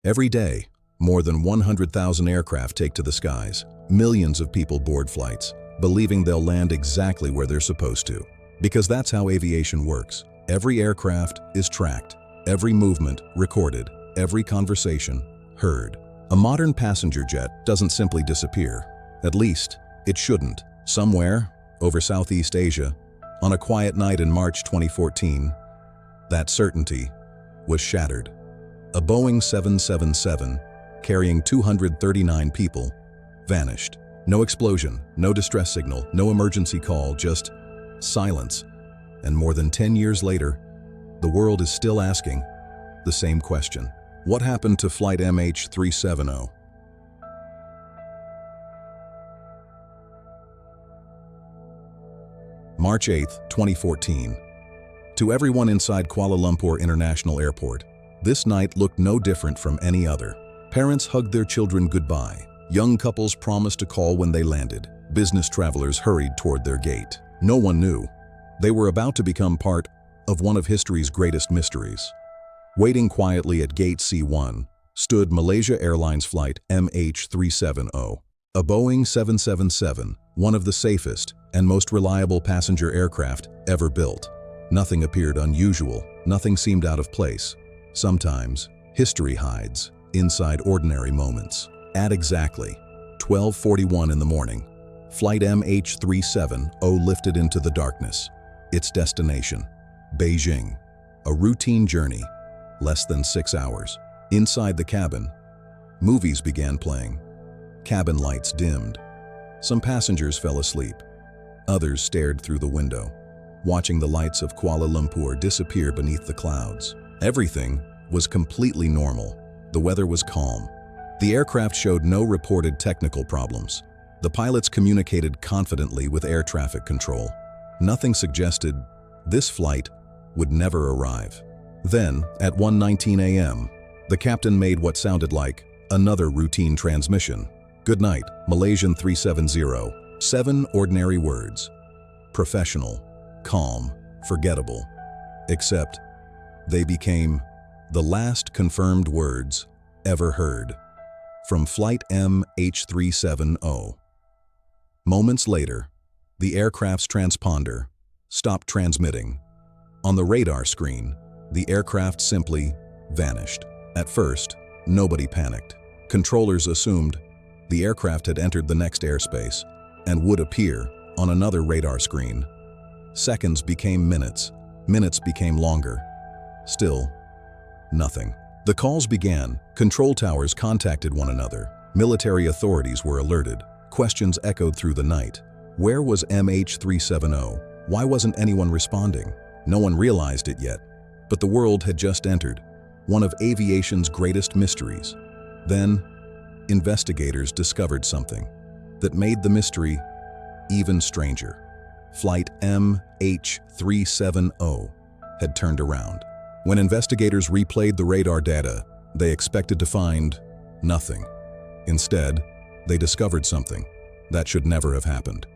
Every day, more than 100,000 aircraft take to the skies. Millions of people board flights, believing they'll land exactly where they're supposed to. Because that's how aviation works. Every aircraft is tracked, every movement recorded, every conversation heard. A modern passenger jet doesn't simply disappear. At least, it shouldn't. Somewhere, over Southeast Asia, on a quiet night in March 2014, that certainty was shattered. A Boeing 777, carrying 239 people, vanished. No explosion, no distress signal, no emergency call, just silence. And more than 10 years later, the world is still asking the same question. What happened to Flight MH370? March 8, 2014. To everyone inside Kuala Lumpur International Airport, this night looked no different from any other. Parents hugged their children goodbye. Young couples promised to call when they landed. Business travelers hurried toward their gate. No one knew they were about to become part of one of history's greatest mysteries. Waiting quietly at Gate C1 stood Malaysia Airlines Flight MH370, a Boeing 777, one of the safest and most reliable passenger aircraft ever built. Nothing appeared unusual, nothing seemed out of place. Sometimes, history hides inside ordinary moments. At exactly 12:41 in the morning, Flight MH370 lifted into the darkness. Its destination, Beijing. A routine journey, less than 6 hours. Inside the cabin, movies began playing. Cabin lights dimmed. Some passengers fell asleep. Others stared through the window, watching the lights of Kuala Lumpur disappear beneath the clouds. Everything was completely normal. The weather was calm. The aircraft showed no reported technical problems. The pilots communicated confidently with air traffic control. Nothing suggested this flight would never arrive. Then, at 1:19 a.m., the captain made what sounded like another routine transmission. "Good night, Malaysian 370. 7 ordinary words. Professional, calm, forgettable. Except, they became the last confirmed words ever heard from Flight MH370. Moments later, the aircraft's transponder stopped transmitting. On the radar screen, the aircraft simply vanished. At first, nobody panicked. Controllers assumed the aircraft had entered the next airspace and would appear on another radar screen. Seconds became minutes, minutes became longer. Still, nothing. The calls began. Control towers contacted one another. Military authorities were alerted. Questions echoed through the night. Where was MH370? Why wasn't anyone responding? No one realized it yet, but the world had just entered one of aviation's greatest mysteries. Then, investigators discovered something that made the mystery even stranger. Flight MH370 had turned around. When investigators replayed the radar data, they expected to find nothing. Instead, they discovered something that should never have happened.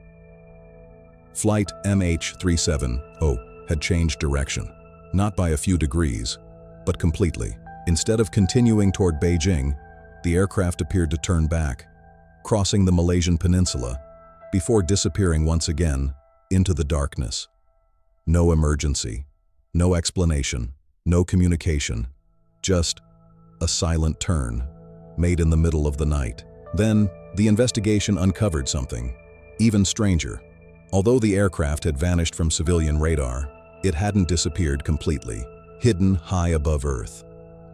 Flight MH370 had changed direction, not by a few degrees, but completely. Instead of continuing toward Beijing, the aircraft appeared to turn back, crossing the Malaysian peninsula, before disappearing once again into the darkness. No emergency, no explanation, no communication, just a silent turn, made in the middle of the night. Then, the investigation uncovered something even stranger. Although the aircraft had vanished from civilian radar, it hadn't disappeared completely. Hidden high above Earth,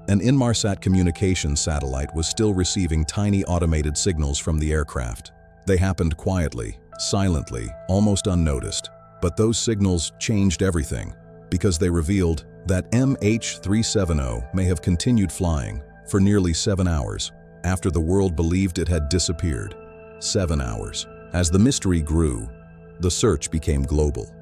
an Inmarsat communications satellite was still receiving tiny automated signals from the aircraft. They happened quietly, silently, almost unnoticed. But those signals changed everything, because they revealed that MH370 may have continued flying for nearly 7 hours after the world believed it had disappeared. 7 hours. As the mystery grew, the search became global.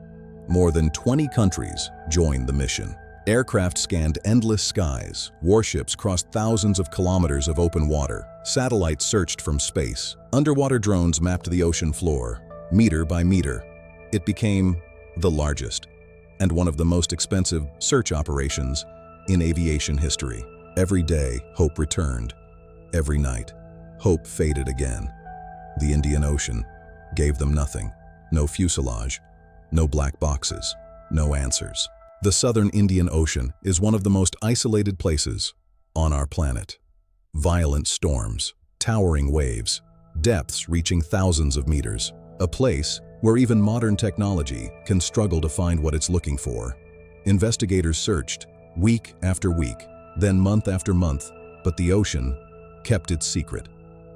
More than 20 countries joined the mission. Aircraft scanned endless skies, warships crossed thousands of kilometers of open water, satellites searched from space, underwater drones mapped the ocean floor, meter by meter. It became the largest and one of the most expensive search operations in aviation history. Every day, hope returned. Every night, hope faded again. The Indian Ocean gave them nothing. No fuselage, no black boxes, no answers. The southern Indian Ocean is one of the most isolated places on our planet. Violent storms, towering waves, depths reaching thousands of meters. A place where even modern technology can struggle to find what it's looking for. Investigators searched week after week, then month after month, but the ocean kept its secret.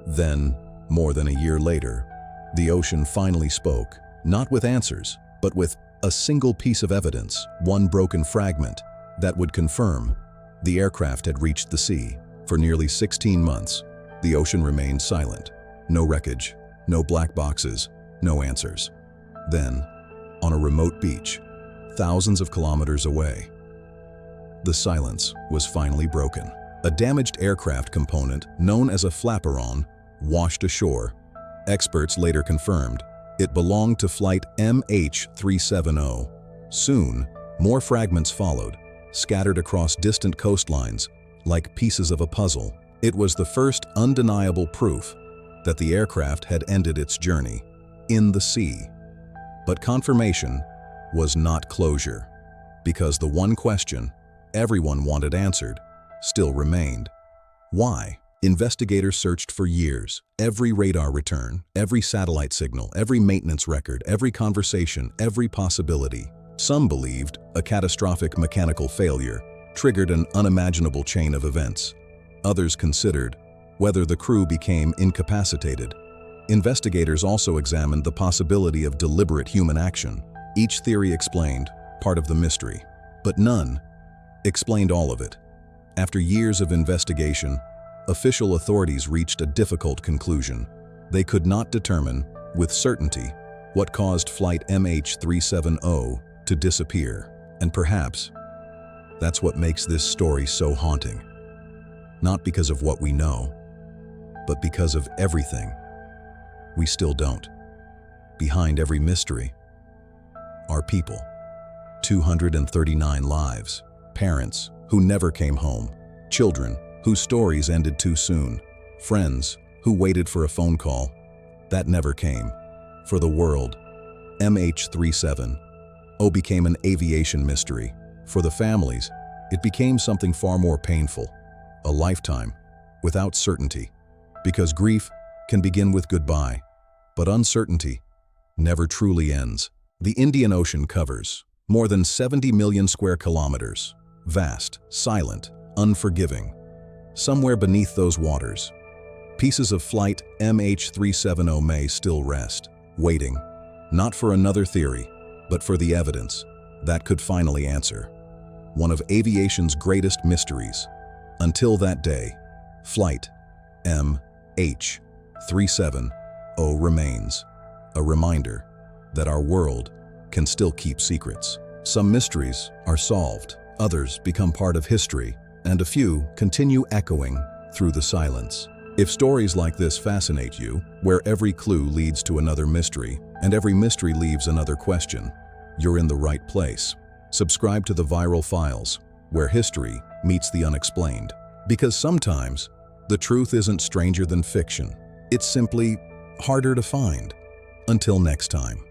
Then, more than a year later, the ocean finally spoke, not with answers, but with a single piece of evidence, one broken fragment, that would confirm the aircraft had reached the sea. For nearly 16 months, the ocean remained silent. No wreckage, no black boxes, no answers. Then, on a remote beach, thousands of kilometers away, the silence was finally broken. A damaged aircraft component known as a flaperon washed ashore. Experts later confirmed it belonged to Flight MH370. Soon, more fragments followed, scattered across distant coastlines like pieces of a puzzle. It was the first undeniable proof that the aircraft had ended its journey in the sea. But confirmation was not closure, because the one question everyone wanted answered still remained. Why? Investigators searched for years. Every radar return, every satellite signal, every maintenance record, every conversation, every possibility. Some believed a catastrophic mechanical failure triggered an unimaginable chain of events. Others considered whether the crew became incapacitated. Investigators also examined the possibility of deliberate human action. Each theory explained part of the mystery, but none explained all of it. After years of investigation, official authorities reached a difficult conclusion. They could not determine, with certainty, what caused Flight MH370 to disappear. And perhaps that's what makes this story so haunting. Not because of what we know, but because of everything we still don't. Behind every mystery are people. 239 lives. Parents who never came home. Children whose stories ended too soon. Friends who waited for a phone call that never came. For the world, MH370 became an aviation mystery. For the families, it became something far more painful. A lifetime without certainty. Because grief can begin with goodbye, but uncertainty never truly ends. The Indian Ocean covers more than 70 million square kilometers. Vast, silent, unforgiving. Somewhere beneath those waters, pieces of Flight MH370 may still rest, waiting, not for another theory, but for the evidence that could finally answer one of aviation's greatest mysteries. Until that day, Flight MH370 remains a reminder that our world can still keep secrets. Some mysteries are solved, others become part of history, and a few continue echoing through the silence. If stories like this fascinate you, where every clue leads to another mystery, and every mystery leaves another question, you're in the right place. Subscribe to the Viral Files, where history meets the unexplained. Because sometimes, the truth isn't stranger than fiction. It's simply harder to find. Until next time.